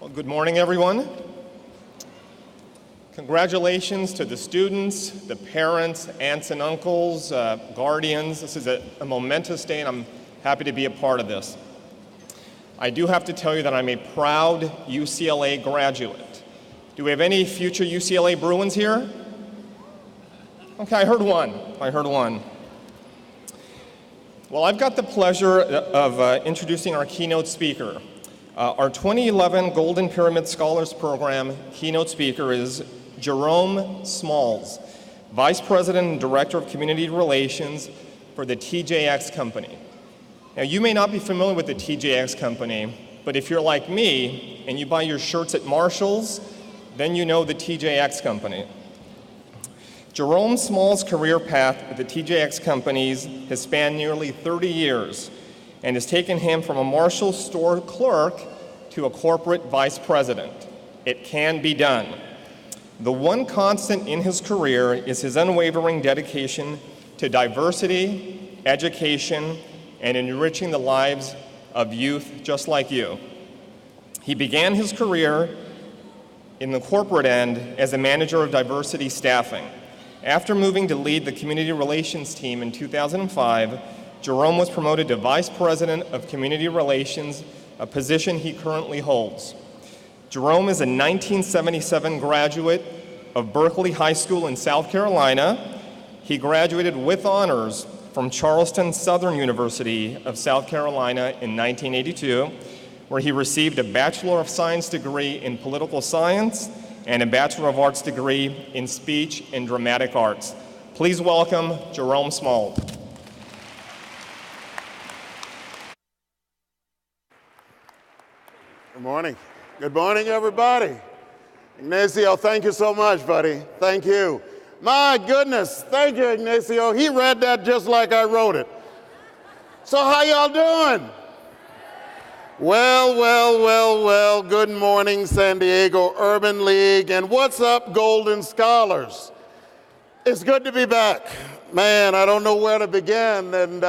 Well, good morning, everyone. Congratulations to the students, the parents, aunts and uncles, guardians. This is a momentous day, and I'm happy to be a part of this. I do have to tell you that I'm a proud UCLA graduate. Do we have any future UCLA Bruins here? Okay, I heard one. Well, I've got the pleasure of introducing our keynote speaker. Our 2011 Golden Pyramid Scholars Program keynote speaker is Jerome Smalls, Vice President and Director of Community Relations for the TJX Company. Now, you may not be familiar with the TJX Company, but if you're like me and you buy your shirts at Marshalls, then you know the TJX Company. Jerome Smalls' career path at the TJX Companies has spanned nearly 30 years and has taken him from a Marshalls Store Clerk to a corporate vice president. It can be done. The one constant in his career is his unwavering dedication to diversity, education, and enriching the lives of youth just like you. He began his career in the corporate end as a manager of diversity staffing. After moving to lead the community relations team in 2005, Jerome was promoted to Vice President of Community Relations, a position he currently holds. Jerome is a 1977 graduate of Berkeley High School in South Carolina. He graduated with honors from Charleston Southern University of South Carolina in 1982, where he received a Bachelor of Science degree in Political Science and a Bachelor of Arts degree in Speech and Dramatic Arts. Please welcome Jerome Smalls. Good morning. Good morning, everybody. Ignacio, thank you so much, buddy. Thank you. My goodness, thank you, Ignacio. He read that just like I wrote it. So how y'all doing? Well, good morning, San Diego Urban League, and what's up, Golden Scholars? It's good to be back. Man, I don't know where to begin, and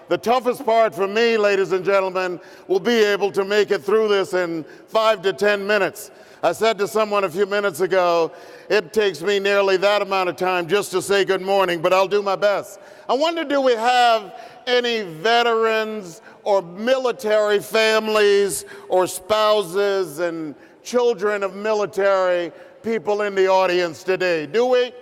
the toughest part for me, ladies and gentlemen, will be able to make it through this in 5 to 10 minutes. I said to someone a few minutes ago, it takes me nearly that amount of time just to say good morning, but I'll do my best. I wonder, do we have any veterans or military families or spouses and children of military people in the audience today? Do we?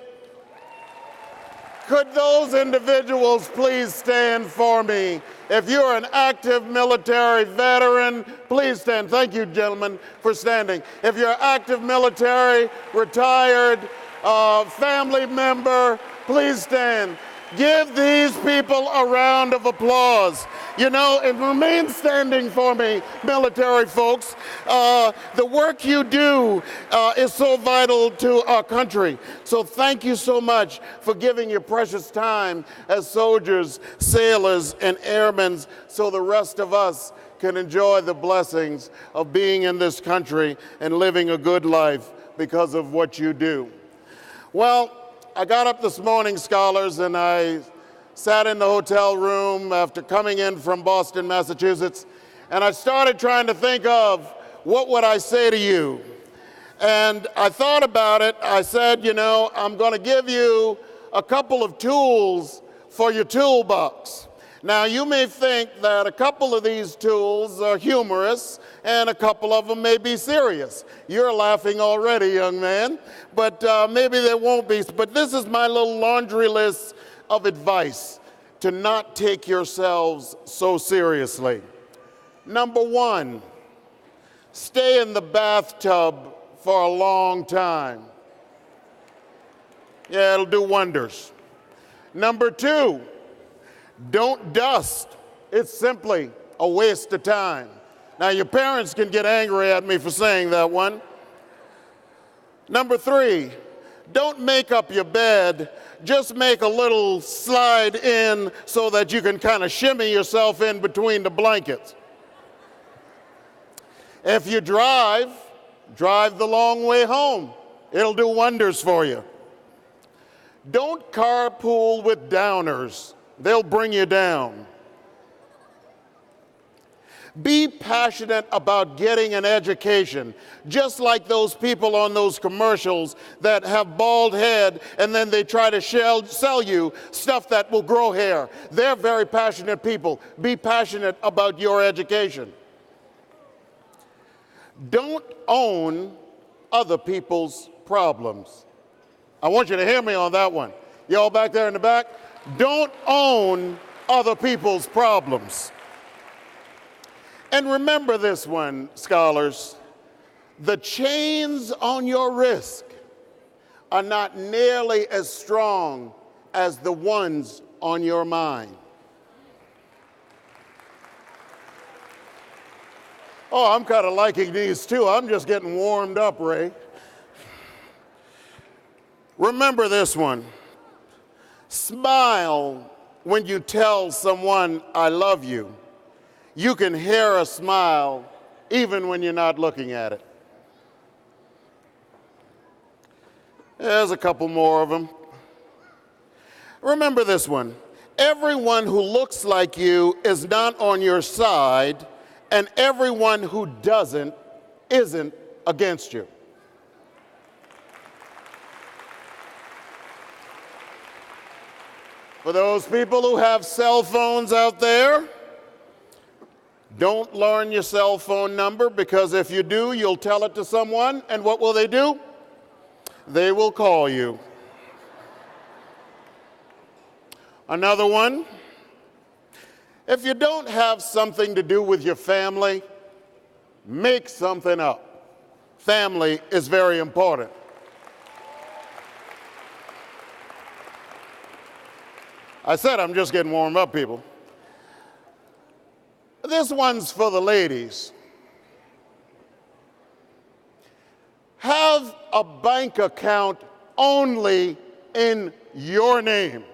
Could those individuals please stand for me? If you're an active military veteran, please stand. Thank you, gentlemen, for standing. If you're active military, retired, family member, please stand. Give these people a round of applause. You know, and remain standing for me, military folks. The work you do is so vital to our country. So thank you so much for giving your precious time as soldiers, sailors, and airmen so the rest of us can enjoy the blessings of being in this country and living a good life because of what you do. Well, I got up this morning, scholars, and I sat in the hotel room after coming in from Boston, Massachusetts, and I started trying to think of what would I say to you. And I thought about it. I said, you know, I'm going to give you a couple of tools for your toolbox. Now, you may think that a couple of these tools are humorous and a couple of them may be serious. You're laughing already, young man, but maybe there won't be. But this is my little laundry list of advice to not take yourselves so seriously. Number one, stay in the bathtub for a long time. Yeah, it'll do wonders. Number two, don't dust. It's simply a waste of time. Now, your parents can get angry at me for saying that one. Number three, don't make up your bed. Just make a little slide in so that you can kind of shimmy yourself in between the blankets. If you drive the long way home. It'll do wonders for you. Don't carpool with downers. They'll bring you down. Be passionate about getting an education, just like those people on those commercials that have bald head and then they try to sell you stuff that will grow hair. They're very passionate people. Be passionate about your education. Don't own other people's problems. I want you to hear me on that one. Y'all back there in the back? Don't own other people's problems. And remember this one, scholars. The chains on your wrist are not nearly as strong as the ones on your mind. Oh, I'm kind of liking these too. I'm just getting warmed up, Ray. Remember this one. Smile when you tell someone, I love you. You can hear a smile even when you're not looking at it. There's a couple more of them. Remember this one. Everyone who looks like you is not on your side, and everyone who doesn't isn't against you. For those people who have cell phones out there, don't learn your cell phone number, because if you do, you'll tell it to someone, and what will they do? They will call you. Another one. If you don't have something to do with your family, make something up. Family is very important. I said I'm just getting warmed up, people. This one's for the ladies. Have a bank account only in your name.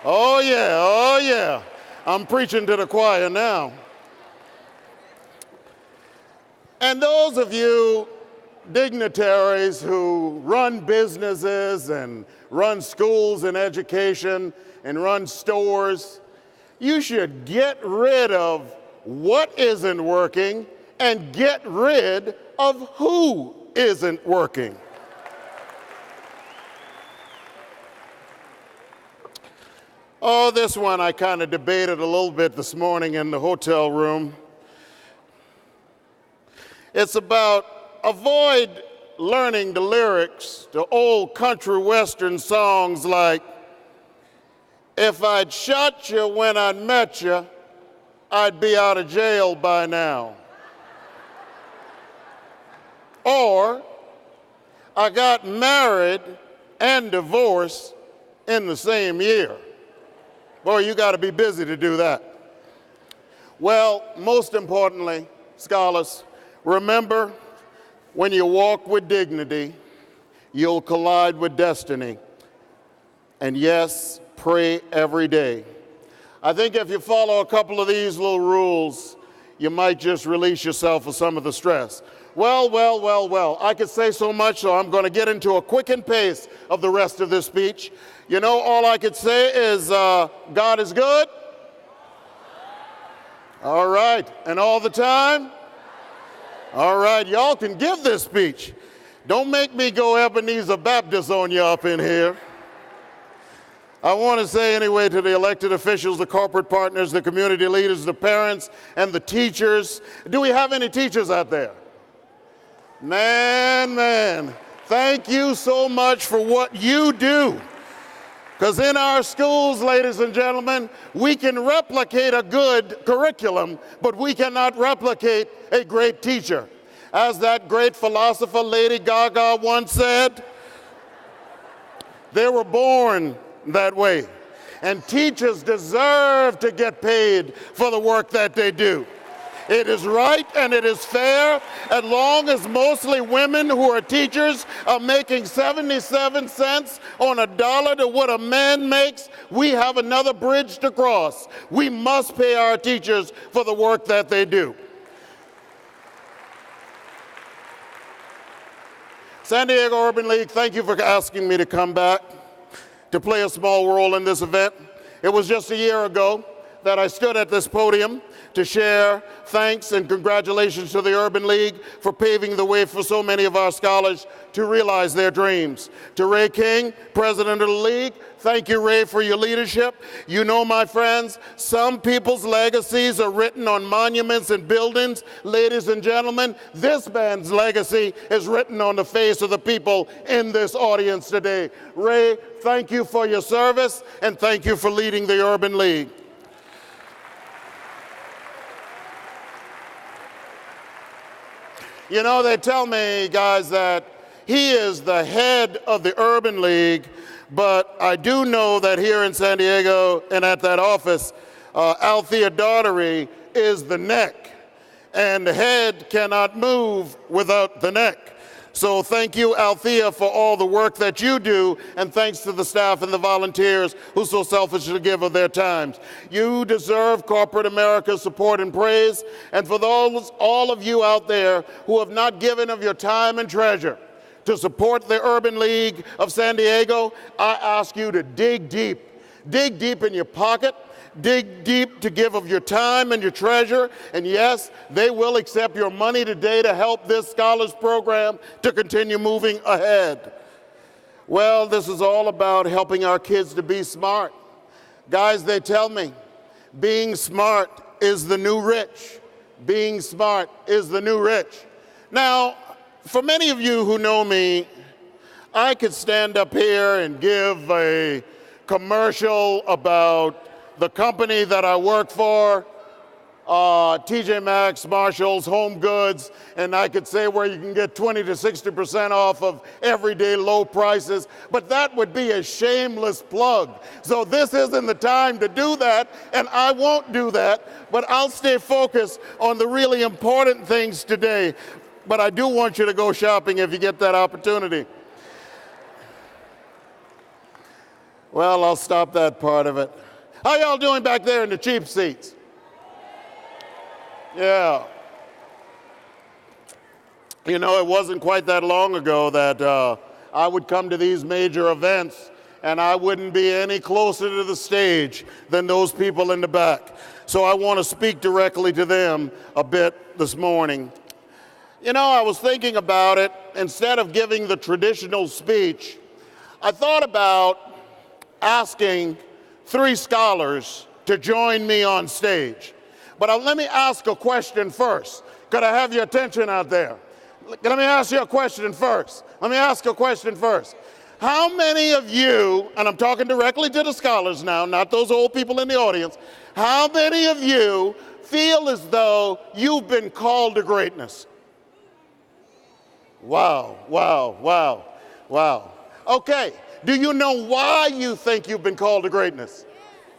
Oh yeah, oh yeah. I'm preaching to the choir now. And those of you dignitaries who run businesses and run schools and education and run stores, you should get rid of what isn't working and get rid of who isn't working. Oh, this one I kind of debated a little bit this morning in the hotel room. It's about avoid learning the lyrics to old country western songs like, if I'd shot you when I met you, I'd be out of jail by now. Or, I got married and divorced in the same year. Boy, you got to be busy to do that. Well, most importantly, scholars, remember, when you walk with dignity, you'll collide with destiny. And yes, pray every day. I think if you follow a couple of these little rules, you might just release yourself of some of the stress. Well, I could say so much, so I'm going to get into a quickened pace of the rest of this speech. You know, all I could say is God is good. All right, and all the time? All right, y'all can give this speech. Don't make me go Ebenezer Baptist on you up in here. I want to say anyway to the elected officials, the corporate partners, the community leaders, the parents, and the teachers. Do we have any teachers out there? Man, thank you so much for what you do. Because in our schools, ladies and gentlemen, we can replicate a good curriculum, but we cannot replicate a great teacher. As that great philosopher Lady Gaga once said, they were born that way. And teachers deserve to get paid for the work that they do. It is right and it is fair, as long as mostly women who are teachers are making 77 cents on a dollar to what a man makes. We have another bridge to cross. We must pay our teachers for the work that they do. San Diego Urban League, thank you for asking me to come back to play a small role in this event. It was just a year ago that I stood at this podium to share thanks and congratulations to the Urban League for paving the way for so many of our scholars to realize their dreams. To Ray King, president of the league, thank you, Ray, for your leadership. You know, my friends, some people's legacies are written on monuments and buildings. Ladies and gentlemen, this man's legacy is written on the face of the people in this audience today. Ray, thank you for your service, and thank you for leading the Urban League. You know, they tell me, guys, that he is the head of the Urban League, but I do know that here in San Diego and at that office, Althea Daughtery is the neck, and the head cannot move without the neck. So thank you, Althea, for all the work that you do, and thanks to the staff and the volunteers who so selfishly give of their times. You deserve corporate America's support and praise, and for those, all of you out there who have not given of your time and treasure to support the Urban League of San Diego, I ask you to dig deep in your pocket, dig deep to give of your time and your treasure, and yes, they will accept your money today to help this scholars program to continue moving ahead. Well, this is all about helping our kids to be smart. Guys, they tell me, being smart is the new rich. Being smart is the new rich. Now, for many of you who know me, I could stand up here and give a commercial about the company that I work for, TJ Maxx, Marshalls, Home Goods, and I could say where you can get 20 to 60% off of everyday low prices, but that would be a shameless plug. So this isn't the time to do that, and I won't do that, but I'll stay focused on the really important things today. But I do want you to go shopping if you get that opportunity. Well, I'll stop that part of it. How y'all doing back there in the cheap seats? Yeah. You know, it wasn't quite that long ago that I would come to these major events and I wouldn't be any closer to the stage than those people in the back. So I want to speak directly to them a bit this morning. You know, I was thinking about it. Instead of giving the traditional speech, I thought about asking 3 scholars to join me on stage. But let me ask a question first. Could I have your attention out there? Let me ask you a question first. How many of you, and I'm talking directly to the scholars now, not those old people in the audience, how many of you feel as though you've been called to greatness? Wow. Okay, do you know why you think you've been called to greatness?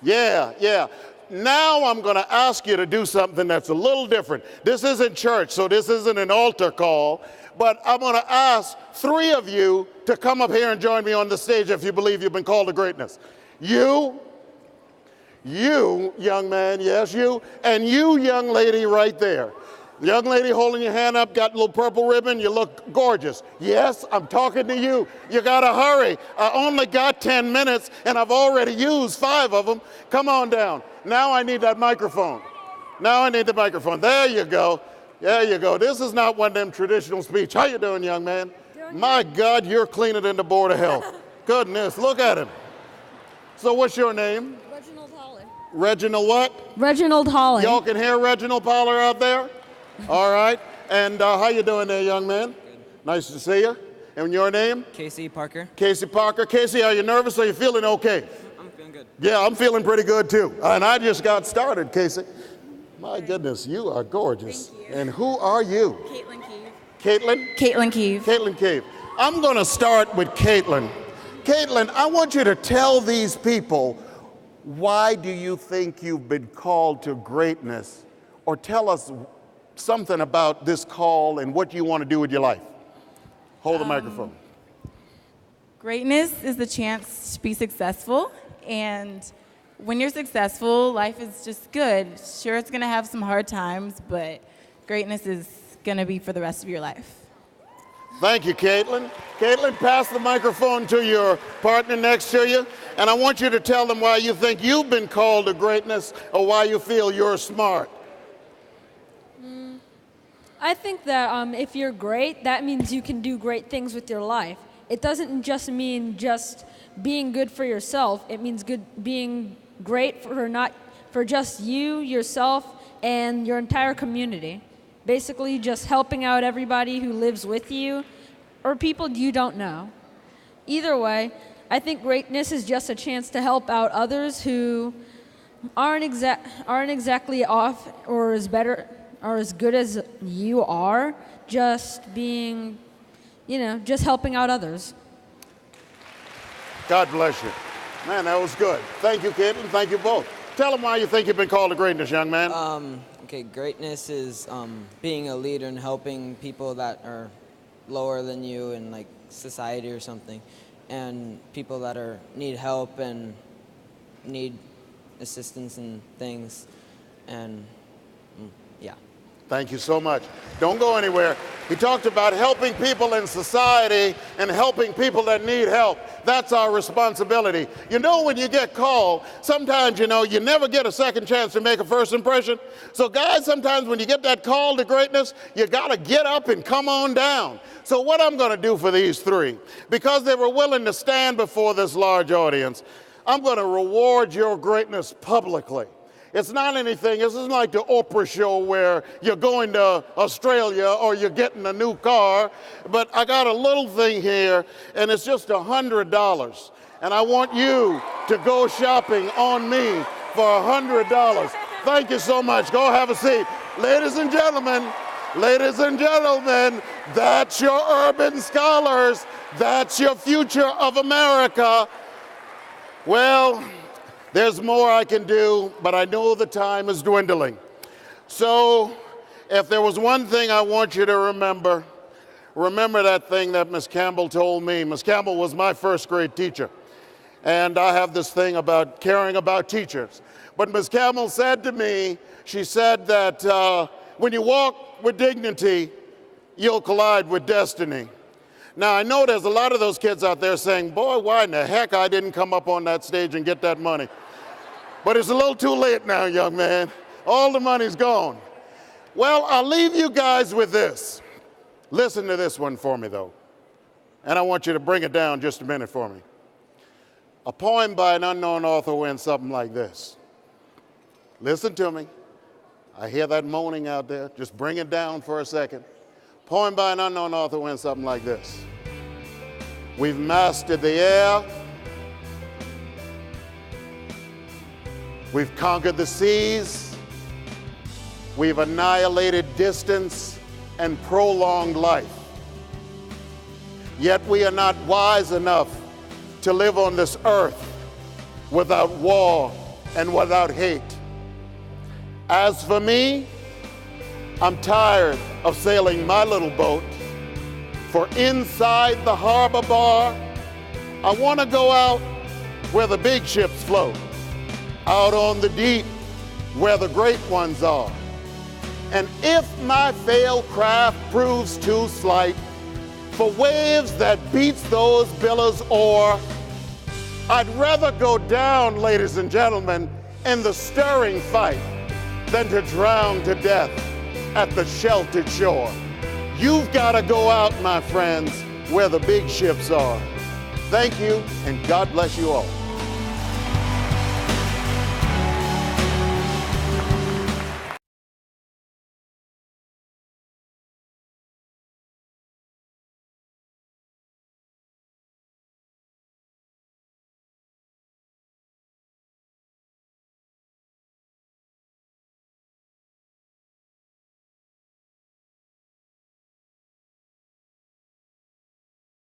Yeah. Now I'm going to ask you to do something that's a little different. This isn't church, so this isn't an altar call, but I'm going to ask 3 of you to come up here and join me on the stage if you believe you've been called to greatness. You, young man, yes, you, and you, young lady, right there. The young lady holding your hand up, got a little purple ribbon, you look gorgeous. Yes, I'm talking to you. You gotta hurry. I only got 10 minutes and I've already used 5 of them. Come on down. Now I need that microphone. There you go. This is not one of them traditional speech. How you doing, young man? My God, you're cleaner than the Board of Health. Goodness, look at him. So what's your name? Reginald Holland. Reginald what? Reginald Holland. Y'all can hear Reginald Poller out there? All right. And how you doing there, young man? Good. Nice to see you. And your name? Casey Parker. Casey Parker. Casey, are you nervous or are you feeling okay? I'm feeling good. Yeah, I'm feeling pretty good too. And I just got started, Casey. My goodness, you are gorgeous. Thank you. And who are you? Caitlin Keeve. Caitlin? Caitlin Keeve. Caitlin Cave. I'm going to start with Caitlin. Caitlin, I want you to tell these people, why do you think you've been called to greatness? Or tell us something about this call and what you want to do with your life. Hold the microphone. Greatness is the chance to be successful, and when you're successful, life is just good. Sure, it's going to have some hard times, but greatness is going to be for the rest of your life. Thank you, Caitlin. Caitlin, pass the microphone to your partner next to you, and I want you to tell them why you think you've been called to greatness or why you feel you're smart. I think that if you're great, that means you can do great things with your life. It doesn't just mean just being good for yourself. It means being great for just you, yourself, and your entire community. Basically, just helping out everybody who lives with you or people you don't know. Either way, I think greatness is just a chance to help out others who aren't exactly off or as good as you are, just being, just helping out others. God bless you. Man, that was good. Thank you, Caitlin. Thank you both. Tell them why you think you've been called to greatness, young man. Okay, greatness is being a leader and helping people that are lower than you in like society or something, and people that need help and need assistance and things, and yeah. Thank you so much. Don't go anywhere. He talked about helping people in society and helping people that need help. That's our responsibility. When you get called, sometimes, you never get a second chance to make a first impression. So guys, sometimes when you get that call to greatness, you got to get up and come on down. So what I'm going to do for these three, because they were willing to stand before this large audience, I'm going to reward your greatness publicly. It's not anything, this isn't like the Oprah show where you're going to Australia or you're getting a new car, but I got a little thing here, and it's just $100. And I want you to go shopping on me for $100. Thank you so much. Go have a seat. Ladies and gentlemen, that's your urban scholars. That's your future of America. Well, there's more I can do, but I know the time is dwindling. So if there was one thing I want you to remember that thing that Miss Campbell told me. Miss Campbell was my first grade teacher, and I have this thing about caring about teachers. But Miss Campbell said to me, she said that when you walk with dignity, you'll collide with destiny. Now, I know there's a lot of those kids out there saying, boy, why in the heck I didn't come up on that stage and get that money. But it's a little too late now, young man. All the money's gone. Well, I'll leave you guys with this. Listen to this one for me, though. And I want you to bring it down just a minute for me. A poem by an unknown author went something like this. Listen to me. I hear that moaning out there. Just bring it down for a second. Poem by an unknown author went something like this. We've mastered the air. We've conquered the seas. We've annihilated distance and prolonged life. Yet we are not wise enough to live on this earth without war and without hate. As for me, I'm tired of sailing my little boat, for inside the harbor bar, I want to go out where the big ships float, out on the deep where the great ones are. And if my failed craft proves too slight for waves that beats those billows o'er, I'd rather go down, ladies and gentlemen, in the stirring fight than to drown to death at the sheltered shore. You've got to go out, my friends, where the big ships are. Thank you, and God bless you all.